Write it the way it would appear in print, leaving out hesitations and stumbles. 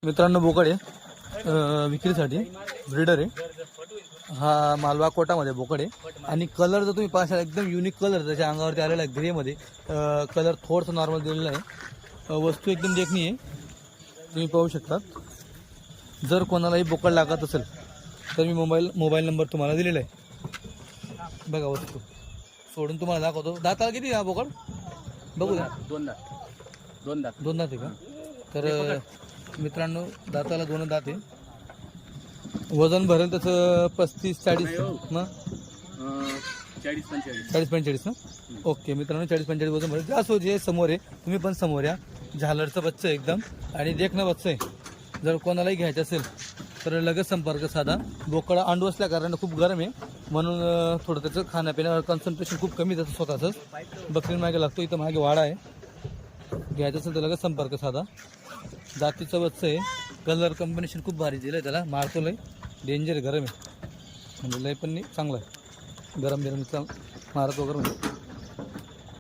मित्रांनो बोकड आहे विक्रीसाठी, ब्रीडर आहे हा, मालवा कोटामध्ये बोकड आहे. आणि कलर जर तुम्ही पाहशाल एकदम युनिक कलर त्याच्या अंगावरती आलेला आहे, ग्रेमध्ये कलर थोडंसं नॉर्मल दिलेला आहे. वस्तू एकदम देखणी आहे, तुम्ही पाहू शकता. जर कोणालाही बोकड लागत असेल तर मी मोबाईल नंबर तुम्हाला दिलेला आहे. बघा वस्तू सोडून तुम्हाला दाखवतो. दाताला किती हा बोकड बघू द्या. दोन दात आहे का? तर मित्रांनो दाताला 2 दात आहे. वजन भरेल त्याचं 35-40 मग 40-45 ना. ओके मित्रांनो 40-45 वजन भरेल. असो जे समोर आहे तुम्ही पण समोर या. झालरचं बच्चं आहे एकदम आणि देखणं बच्चं आहे. जर कोणालाही घ्यायचं असेल तर लगेच संपर्क साधा. बोकडा अंडू असल्या कारण खूप गरम आहे म्हणून थोडं त्याचं खाण्यापिण्यावर कॉन्सन्ट्रेशन खूप कमी त्याचं स्वतःच. बकरी मागे लागतो, इथं मागे वाडा आहे. घ्यायचं असेल तर लगेच संपर्क साधा. जातीचं बच्चं आहे. कलर कॉम्बिनेशन खूप भारी दिलं आहे त्याला. मारतो लय डेंजर गरम आहे म्हणजे लय पण नाही चांगलं आहे. गरम मारत वगैरे म्हणजे